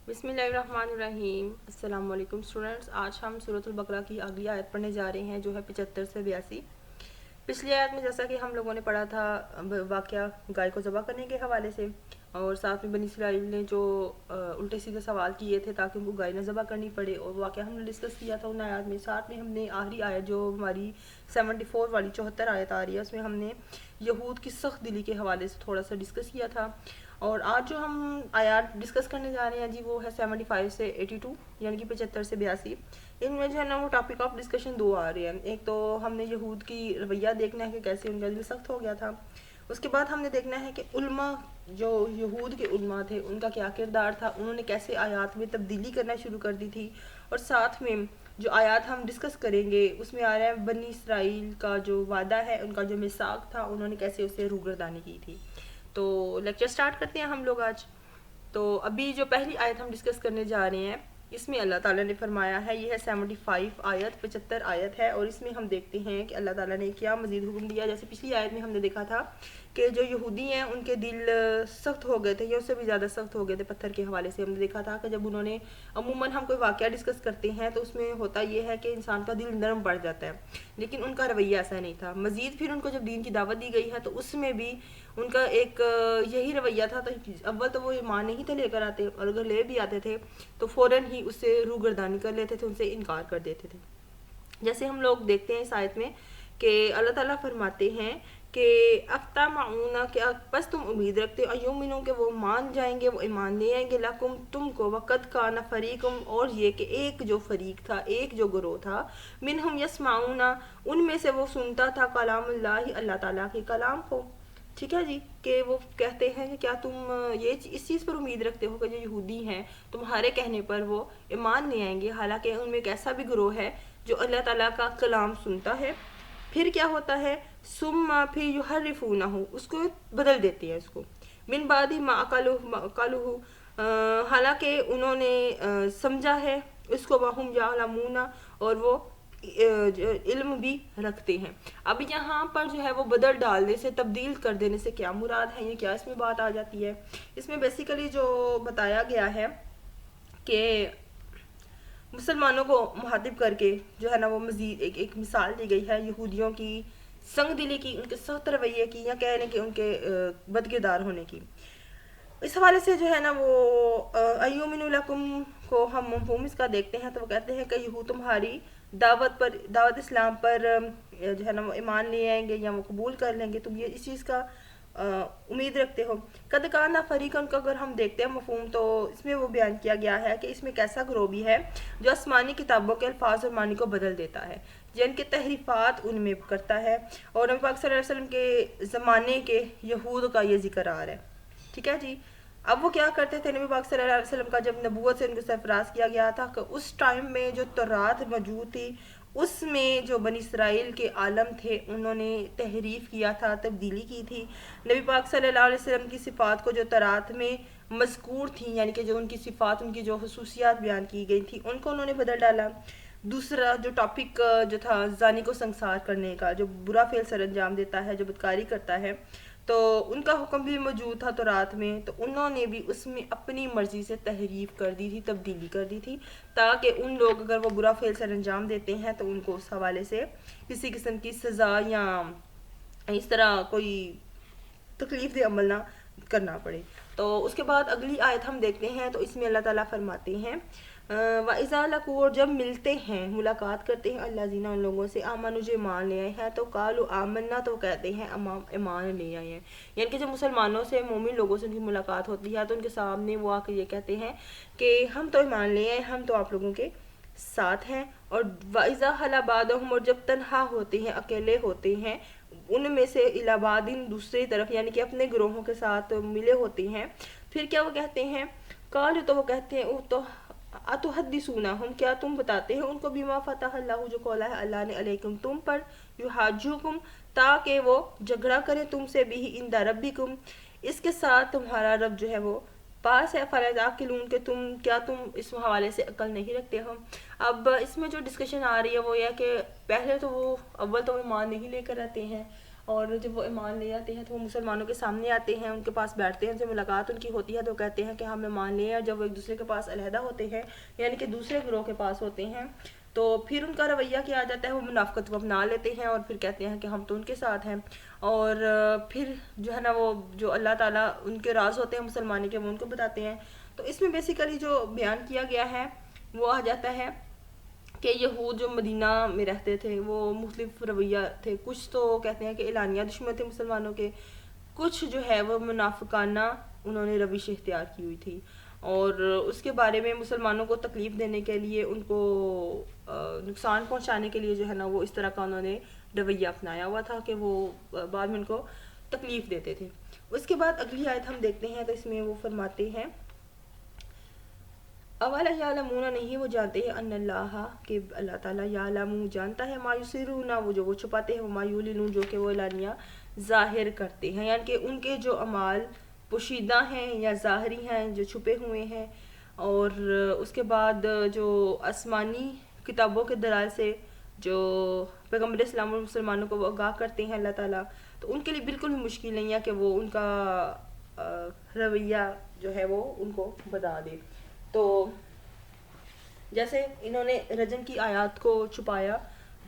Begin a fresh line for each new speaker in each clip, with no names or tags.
بسم اللہ الرحمن الرحیم۔ السلام علیکم اسٹوڈنٹس، آج ہم سورۃ البقرہ کی اگلی آیت پڑھنے جا رہے ہیں جو ہے 75 سے 82۔ پچھلی آیت میں جیسا کہ ہم لوگوں نے پڑھا تھا واقعہ گائے کو ذبح کرنے کے حوالے سے، اور ساتھ میں بنی اسرائیل نے جو الٹے سیدھے سوال کیے تھے تاکہ ان کو گائے نہ ذبح کرنی پڑے، اور واقعہ ہم نے ڈسکس کیا تھا ان آیات میں۔ ساتھ میں ہم نے آخری آیت جو ہماری 74 والی 74 آیت آ رہی ہے، اس میں ہم نے یہود کی سخت دلی کے حوالے سے تھوڑا سا ڈسکس کیا تھا۔ اور آج جو ہم آیات ڈسکس کرنے جا رہے ہیں جی وہ ہے 75 سے 82، یعنی کہ 75 سے 82۔ ان میں جو ہے نا وہ ٹاپک آف ڈسکشن دو آ رہے ہیں۔ ایک تو ہم نے یہود کی رویہ دیکھنا ہے کہ کیسے ان کا دل سخت ہو گیا تھا، اس کے بعد ہم نے دیکھنا ہے کہ علماء جو یہود کے علماء تھے ان کا کیا کردار تھا، انہوں نے کیسے آیات میں تبدیلی کرنا شروع کر دی تھی، اور ساتھ میں جو آیات ہم ڈسکس کریں گے اس میں آ رہا ہے بنی اسرائیل کا جو وعدہ ہے، ان کا جو میثاق تھا، انہوں نے کیسے اسے روگردانی کی تھی۔ تو لیکچر سٹارٹ کرتے ہیں ہم لوگ آج۔ تو ابھی جو پہلی آیت ہم ڈسکس کرنے جا رہے ہیں اس میں اللہ تعالیٰ نے فرمایا ہے، یہ ہے 75 آیت 75 آیت ہے، اور اس میں ہم دیکھتے ہیں کہ اللہ تعالیٰ نے کیا مزید حکم دیا۔ جیسے پچھلی آیت میں ہم نے دیکھا تھا کہ جو یہودی ہیں ان کے دل سخت ہو گئے تھے، یا اس سے بھی زیادہ سخت ہو گئے تھے پتھر کے حوالے سے۔ ہم نے دیکھا تھا کہ جب انہوں نے عموماً ہم کوئی واقعہ ڈسکس کرتے ہیں تو اس میں ہوتا یہ ہے کہ انسان کا دل نرم پڑ جاتا ہے، لیکن ان کا رویہ ایسا نہیں تھا۔ مزید پھر ان کو جب دین کی دعوت دی گئی ہے تو اس میں بھی ان کا ایک یہی رویہ تھا۔ تو اول تو وہ ایمان نہیں تھے لے کر آتے، اور اگر لے بھی آتے تھے تو فوراً ہی اس سے روگردانی کر لیتے تھے، ان سے انکار کر دیتے تھے۔ جیسے ہم لوگ دیکھتے ہیں اس آیت میں کہ اللہ تعالیٰ فرماتے ہیں کہ افتمعون، کیا بس تم امید رکھتے ہو، ایومنو کہ وہ مان جائیں گے، وہ ایمان لے آئیں گے، لکم تم کو، وقد کان فریقم، اور یہ کہ ایک جو فریق تھا، ایک جو گروہ تھا، منہم یسمعون، ان میں سے وہ سنتا تھا کلام اللہ، اللہ تعالیٰ کے کلام کو۔ ٹھیک ہے جی، کہ وہ کہتے ہیں کہ کیا تم اس چیز پر امید رکھتے ہو کہ جو یہودی ہیں تمہارے کہنے پر وہ ایمان نہیں آئیں گے، حالانکہ ان میں ایک ایسا بھی گروہ ہے جو اللہ تعالیٰ کا کلام سنتا ہے۔ پھر کیا ہوتا ہے، ثم پھر یحرفونہ، اس کو بدل دیتے ہیں، اس کو من بعد ما عقلوہ، حالانکہ انہوں نے سمجھا ہے اس کو، وہم یعلمون، اور وہ علم بھی رکھتے ہیں۔ اب یہاں پر جو ہے وہ بدل ڈالنے سے، تبدیل کر دینے سے کیا مراد ہے، یہ کیا اس میں بات آ جاتی ہے۔ اس میں بیسیکلی جو بتایا گیا ہے کہ مسلمانوں کو مخاطب کر کے جو ہے نا وہ مزید ایک مثال دی گئی ہے یہودیوں کی سنگ دلی کی، ان کے سخت رویے کی، یا کہہ لیں کہ ان کے بد کردار ہونے کی۔ اس حوالے سے جو ہے نا وہ ایومن لکم کو ہم مفہوم اس کا دیکھتے ہیں تو وہ کہتے ہیں کہ یہود تمہاری دعوت اسلام پر جو ہے نا وہ ایمان لے آئیں گے یا وہ قبول کر لیں گے، تم یہ اس چیز کا امید رکھتے ہو۔ قد کان فریقا کا اگر ہم دیکھتے ہیں مفہوم تو اس میں وہ بیان کیا گیا ہے کہ اس میں ایک ایسا گروہ بھی ہے جو آسمانی کتابوں کے الفاظ اور معنی کو بدل دیتا ہے، جن کے تحریفات ان میں کرتا ہے، اور نبی پاک صلی اللہ علیہ وسلم کے زمانے کے یہود کا یہ ذکر آ رہا ہے۔ ٹھیک ہے جی، اب وہ کیا کرتے تھے، نبی پاک صلی اللہ علیہ وسلم کا جب نبوت سے ان کو سرفراز کیا گیا تھا کہ اس ٹائم میں جو تورات موجود تھی اس میں جو بنی اسرائیل کے عالم تھے انہوں نے تحریف کیا تھا، تبدیلی کی تھی۔ نبی پاک صلی اللہ علیہ وسلم کی صفات کو جو تورات میں مذکور تھیں، یعنی کہ جو ان کی صفات، ان کی جو خصوصیات بیان کی گئی تھی ان کو انہوں نے بدل ڈالا۔ دوسرا جو ٹاپک جو تھا زانی کو سنسار کرنے کا، جو برا فعل سر انجام دیتا ہے، جو بدکاری کرتا ہے، تو ان کا حکم بھی موجود تھا تورات میں، تو انہوں نے بھی اس میں اپنی مرضی سے تحریف کر دی تھی، تبدیلی کر دی تھی، تاکہ ان لوگ اگر وہ برا فعل سر انجام دیتے ہیں تو ان کو اس حوالے سے کسی قسم کی سزا یا اس طرح کوئی تکلیف دہ عمل نہ کرنا پڑے۔ تو اس کے بعد اگلی آیت ہم دیکھتے ہیں تو اس میں اللہ تعالیٰ فرماتے ہیں وَإِذَا لَقُوا، اور جب ملتے ہیں، ملاقات کرتے ہیں اللہ زینہ ان لوگوں سے، آمنوا جو ایمان لے آئے ہیں، تو قالوا آمنا، تو کہتے ہیں ایمان لے آئے ہیں۔ یعنی کہ جب مسلمانوں سے، مومن لوگوں سے ان کی ملاقات ہوتی ہے تو ان کے سامنے وہ آ کے یہ کہتے ہیں کہ ہم تو ایمان لے آئے، ہم تو آپ لوگوں کے ساتھ ہیں۔ اور وَإِذَا خَلَا بَعْضُهُمْ، اور جب تنہا ہوتے ہیں، اکیلے ہوتے ہیں، ان میں سے الی بعض، دوسری طرف یعنی کہ اپنے گروہوں کے ساتھ ملے ہوتے ہیں، پھر کیا وہ کہتے ہیں، قالوا، تو وہ کہتے ہیں، او تو اتحدثونہم، کیا تم بتاتے ہیں ان کو، بما فتح اللہ، جو کھولا ہے اللہ نے، علیکم تم پر، یحاجوکم، تاکہ وہ جھگڑا کرے تم سے، بھی عند ربکم، اس کے ساتھ تمہارا رب جو ہے وہ پاس ہے، فلا تعقلون، کہ تم اس حوالے سے عقل نہیں رکھتے ہو۔ اب اس میں جو ڈسکشن آ رہی ہے وہ یہ کہ پہلے تو وہ اول تو ایمان نہیں لے کر آتے ہیں، اور جب وہ ایمان لے آتے ہیں تو وہ مسلمانوں کے سامنے آتے ہیں، ان کے پاس بیٹھتے ہیں، جب ملاقات ان کی ہوتی ہے تو کہتے ہیں کہ ہم ایمان لے آئے. جب وہ ایک دوسرے کے پاس علیحدہ ہوتے ہیں یعنی کہ دوسرے گروہ کے پاس ہوتے ہیں تو پھر ان کا رویہ کیا آ جاتا ہے، وہ منافقت کو اپنا لیتے ہیں اور پھر کہتے ہیں کہ ہم تو ان کے ساتھ ہیں. اور پھر جو ہے نا وہ جو اللہ تعالیٰ ان کے راز ہوتے ہیں مسلمانی کے وہ ان کو بتاتے ہیں. تو اس میں بیسیکلی جو بیان کیا گیا ہے وہ آ جاتا ہے کہ یہود جو مدینہ میں رہتے تھے وہ مختلف رویہ تھے. کچھ تو کہتے ہیں کہ اعلانیہ دشمن تھے مسلمانوں کے، کچھ جو ہے وہ منافقانہ انہوں نے روش اختیار کی ہوئی تھی، اور اس کے بارے میں مسلمانوں کو تکلیف دینے کے لیے، ان کو نقصان پہنچانے کے لیے جو ہے نا وہ اس طرح کا انہوں نے رویہ اپنایا ہوا تھا کہ وہ بعد میں ان کو تکلیف دیتے تھے. اس کے بعد اگلی آیت ہم دیکھتے ہیں تو اس میں وہ فرماتے ہیں اولا یعلمون، نہیں وہ جانتے ہیں ان اللہ کہ اللہ تعالیٰ یعلم جانتا ہے ما یسرون وہ جو وہ چھپاتے ہیں، وما یعلنون جو کہ وہ اعلانیہ ظاہر کرتے ہیں، یعنی کہ ان کے جو اعمال پوشیدہ ہیں یا ظاہری ہیں جو چھپے ہوئے ہیں. اور اس کے بعد جو آسمانی کتابوں کے دلائل سے جو پیغمبر اسلام اور مسلمانوں کو وہ آگاہ کرتے ہیں اللہ تعالیٰ، تو ان کے لیے بالکل بھی مشکل نہیں ہے کہ وہ ان کا رویہ جو ہے وہ ان کو بتا دے. تو جیسے انہوں نے رجم کی آیات کو چھپایا،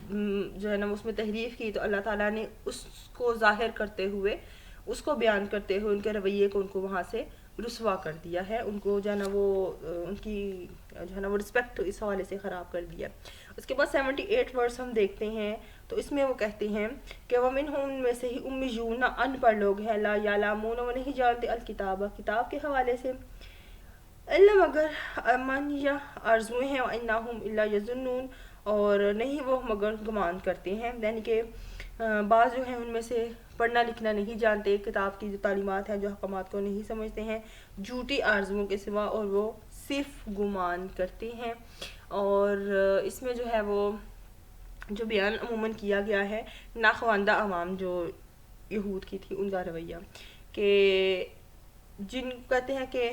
جو ہے نا اس میں تحریف کی، تو اللہ تعالیٰ نے اس کو ظاہر کرتے ہوئے، اس کو بیان کرتے ہوئے ان کے رویے کو ان کو وہاں سے رسوا کر دیا ہے، ان کو جو ہے نا وہ ان کی جو ہے نا وہ رسپیکٹ اس حوالے سے خراب کر دیا. اس کے بعد 78 ورس ہم دیکھتے ہیں تو اس میں وہ کہتے ہیں کہ وَمِنْهُمْ ان میں سے ہی امیون ان پڑھ لوگ ہیں، لا یعلمون وہ نہیں جانتے الکتاب کتاب کے حوالے سے، علم مگر امانیہ آرزویں ہیں، وَإِنَّهُمْ إِلَّا يَظُنُّونَ اور نہیں وہ مگر گمان کرتے ہیں، یعنی کہ بعض جو ہیں ان میں سے پڑھنا لکھنا نہیں جانتے، کتاب کی جو تعلیمات ہیں جو احکامات کو نہیں سمجھتے ہیں، جھوٹی آرزوؤں کے سوا، اور وہ صرف گمان کرتے ہیں. اور اس میں جو ہے وہ جو بیان عموماً کیا گیا ہے ناخواندہ عوام جو یہود کی تھی ان کا رویہ، کہ جن کہتے ہیں کہ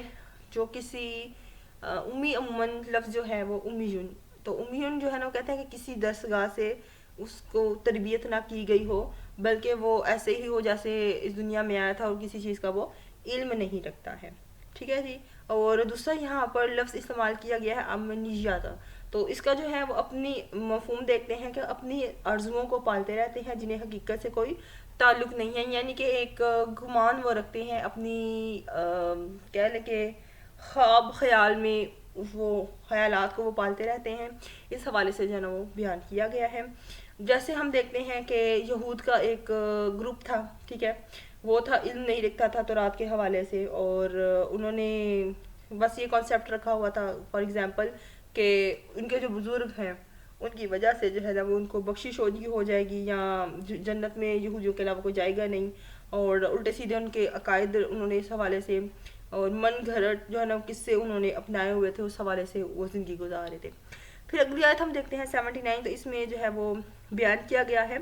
جو کسی امی عموماً لفظ جو ہے وہ امیون، تو امیون جو ہے نا وہ کہتے ہیں کہ کسی درسگاہ سے اس کو تربیت نہ کی گئی ہو، بلکہ وہ ایسے ہی ہو جیسے اس دنیا میں آیا تھا اور کسی چیز کا وہ علم نہیں رکھتا ہے. ٹھیک ہے جی. اور دوسرا یہاں پر لفظ استعمال کیا گیا ہے امنیہ، تو اس کا جو ہے وہ اپنی مفہوم دیکھتے ہیں کہ اپنی آرزوؤں کو پالتے رہتے ہیں جنہیں حقیقت سے کوئی تعلق نہیں ہے، یعنی کہ ایک گمان وہ رکھتے ہیں اپنی کہہ لیں کہ خواب خیال میں وہ خیالات کو وہ پالتے رہتے ہیں. اس حوالے سے جو ہے نا وہ بیان کیا گیا ہے. جیسے ہم دیکھتے ہیں کہ یہود کا ایک گروپ تھا، ٹھیک ہے، وہ تھا علم نہیں رکھتا تھا تورات کے حوالے سے، اور انہوں نے بس یہ کانسیپٹ رکھا ہوا تھا فار ایگزامپل کہ ان کے جو بزرگ ہیں ان کی وجہ سے جو ہے نا وہ ان کو بخشش ہو جائے گی، یا جنت میں یہودیوں کے علاوہ کوئی جائے گا نہیں، اور الٹے سیدھے ان کے عقائد انہوں نے اس حوالے سے اور من گھڑت جو ہے نا کس سے انہوں نے اپنائے ہوئے تھے اس حوالے سے وہ زندگی گزار رہے تھے. پھر اگلی آیت ہم دیکھتے ہیں 79، تو اس میں جو ہے وہ بیان کیا گیا ہے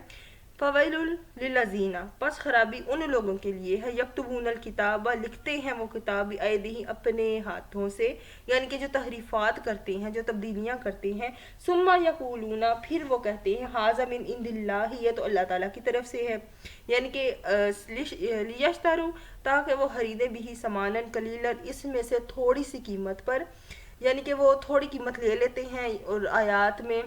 فویل للذین، پس خرابی ان لوگوں کے لیے ہے، یکتبون الکتاب لکھتے ہیں وہ کتاب بایدیہم اپنے ہاتھوں سے، یعنی کہ جو تحریفات کرتے ہیں، جو تبدیلیاں کرتے ہیں، ثم یقولون پھر وہ کہتے ہیں ھذا من عند اللہ، یہ تو اللہ تعالیٰ کی طرف سے ہے، یعنی کہ لیشتروا تاکہ وہ خریدے بھی ثمنا قلیلا اس میں سے تھوڑی سی قیمت پر، یعنی کہ وہ تھوڑی قیمت لے لیتے ہیں اور آیات میں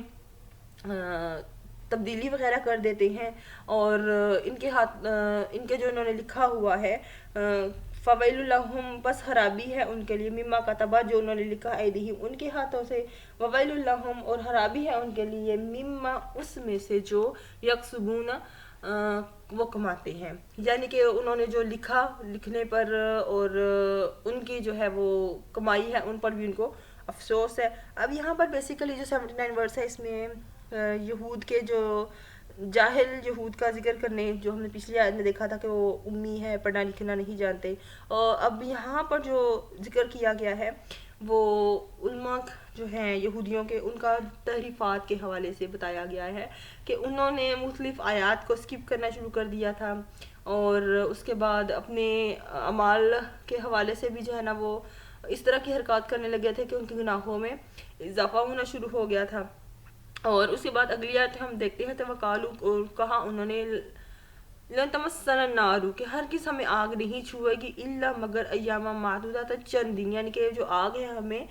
تبدیلی وغیرہ کر دیتے ہیں، اور ان کے ہاتھ ان کے جو انہوں نے لکھا ہوا ہے فویل لہم، پس خرابی ہے ان کے لیے، مما کتبا جو انہوں نے لکھا ایدیہم ان کے ہاتھوں سے، وویل لہم اور خرابی ہے ان کے لیے مما اس میں سے جو یکسبون وہ کماتے ہیں، یعنی کہ انہوں نے جو لکھا لکھنے پر اور ان کی جو ہے وہ کمائی ہے ان پر بھی ان کو افسوس ہے. اب یہاں پر بیسیکلی جو 79 ورس ہے اس میں یہود کے جو جاہل یہود کا ذکر کرنے، جو ہم نے پچھلی آیت میں دیکھا تھا کہ وہ امی ہے، پڑھنا لکھنا نہیں جانتے، اور اب یہاں پر جو ذکر کیا گیا ہے وہ علماء جو ہیں یہودیوں کے ان کا تحریفات کے حوالے سے بتایا گیا ہے کہ انہوں نے مختلف آیات کو سکپ کرنا شروع کر دیا تھا، اور اس کے بعد اپنے اعمال کے حوالے سے بھی جو ہے نا وہ اس طرح کی حرکات کرنے لگے تھے کہ ان کے گناہوں میں اضافہ ہونا شروع ہو گیا تھا. اور اس کے بعد اگلی آیت ہم دیکھتے ہیں تو وقالو اور کہا انہوں نے لن تمسنا النار کہ ہرگز ہمیں آگ نہیں چھوئے گی الا مگر ایاما معدودہ چند دن، یعنی کہ جو آگ ہے ہمیں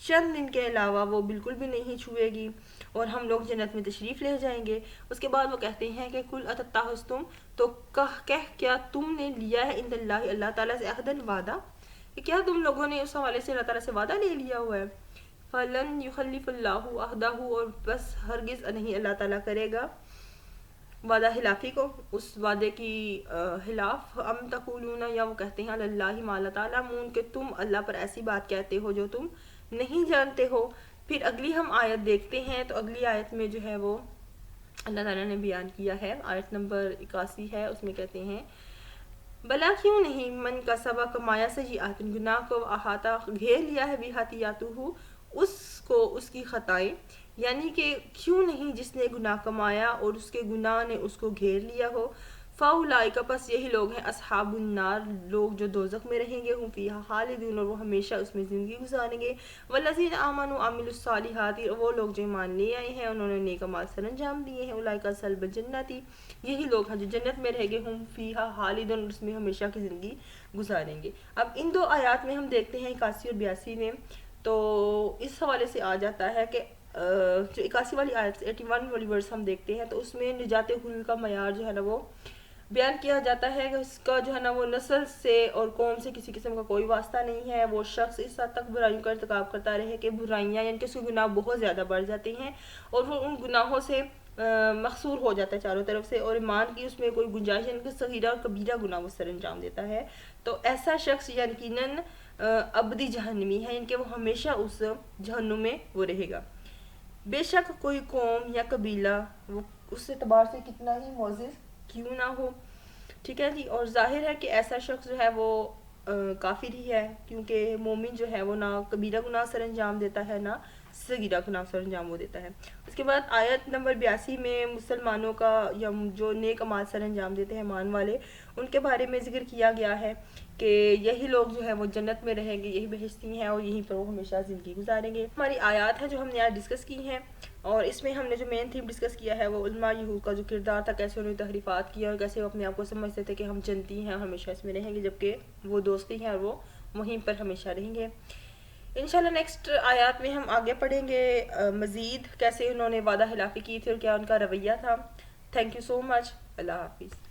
چند دن کے علاوہ وہ بالکل بھی نہیں چھوئے گی اور ہم لوگ جنت میں تشریف لے جائیں گے۔ اس کے بعد وہ کہتے ہیں کہ کل اتتخذتم، تو کہہ کیا تم نے لیا ہے عند اللہ، اللہ تعالیٰ سے عہدن وعدہ، کہ کیا تم لوگوں نے اس حوالے سے اللہ تعالیٰ سے وعدہ لے لیا ہوا ہے؟ فلن یخلف اللہ عہدہ، اور بس ہرگز نہیں اللہ تعالیٰ کرے گا وعدہ خلافی کو، اس وعدے کی خلاف۔ ام تقولون، یا وہ کہتے ہیں اللہ ما لا تعلمون، کہ تم اللہ پر ایسی بات کہتے ہو جو تم نہیں جانتے ہو۔ پھر اگلی ہم آیت دیکھتے ہیں، تو اگلی آیت میں جو ہے وہ اللہ تعالیٰ نے بیان کیا ہے، آیت نمبر 81 ہے، اس میں کہتے ہیں بلا کیوں نہیں، من کا سبا کمایا سیئات، گناہ کو احاطہ گھیر لیا ہے بحاتیاتہ، اس کو اس کی خطائیں، یعنی کہ کیوں نہیں جس نے گناہ کمایا اور اس کے گناہ نے اس کو گھیر لیا ہو، فاولئک، پس یہی لوگ ہیں اصحاب النار، لوگ جو دوزخ میں رہیں گے، ہم فیہا خالدون، اور وہ ہمیشہ اس میں زندگی گزاریں گے، والذین آمنوا وعملوا الصالحات، اور وہ لوگ جو ایمان لے آئے ہیں انہوں نے نیک اعمال سر انجام دیے ہیں، اولئک اصحاب الجنت، یہی لوگ ہیں جو جنت میں رہیں گے، ہم فیہا خالدون، اس میں ہمیشہ کی زندگی گزاریں گے۔ اب ان دو آیات میں ہم دیکھتے ہیں 81 اور 82 میں، تو اس حوالے سے آ جاتا ہے کہ جو 81 والی آیت 81 والی ورس ہم دیکھتے ہیں، تو اس میں نجات حل کا معیار جو ہے نا وہ بیان کیا جاتا ہے کہ اس کا جو ہے نا وہ نسل سے اور قوم سے کسی قسم کا کوئی واسطہ نہیں ہے، وہ شخص اس حد تک برائیوں کا ارتکاب کرتا رہے کہ برائیاں، یعنی کہ اس کے گناہ بہت زیادہ بڑھ جاتے ہیں اور وہ ان گناہوں سے مقصور ہو جاتا ہے چاروں طرف سے، اور ایمان کی اس میں کوئی گنجائش، یعنی کہ صغیرہ اور کبیرہ گناہ وہ سر انجام دیتا ہے، تو ایسا شخص یقیناً ابدی جہنمی ہے، یعنی کہ وہ ہمیشہ اس جہنم میں وہ رہے گا۔ بے شک کوئی قوم یا قبیلہ وہ اس اعتبار سے کتنا ہی معزز کیوں نہ ہو، ٹھیک ہے جی، اور ظاہر ہے کہ ایسا شخص جو ہے وہ کافر ہی ہے، کیونکہ مومن جو ہے وہ نہ کبیرہ گناہ سر انجام دیتا ہے، نہ صغیرہ گناہ سر انجام وہ دیتا ہے۔ اس کے بعد آیت نمبر 82 میں مسلمانوں کا یا جو نیک اعمال سر انجام دیتے ہیں ایمان والے، ان کے بارے میں ذکر کیا گیا ہے کہ یہی لوگ جو ہے وہ جنت میں رہیں گے، یہی بہشتی ہیں اور یہیں پر وہ ہمیشہ زندگی گزاریں گے۔ ہماری آیات ہیں جو ہم نے آج ڈسکس کی ہیں، اور اس میں ہم نے جو مین تھیم ڈسکس کیا ہے وہ علماء یہود کا جو کردار تھا، کیسے انہوں نے تحریفات کیا اور کیسے وہ اپنے آپ کو سمجھتے تھے کہ ہم جنتی ہیں اور ہمیشہ اس میں رہیں گے، جبکہ وہ دوستی ہیں اور وہ وہیں پر ہمیشہ رہیں گے۔ انشاءاللہ نیکسٹ آیات میں ہم آگے پڑھیں گے مزید کیسے انہوں نے وعدہ خلافی کی تھی اور کیا ان کا رویہ تھا۔ تھینک یو سو مچ، اللہ حافظ۔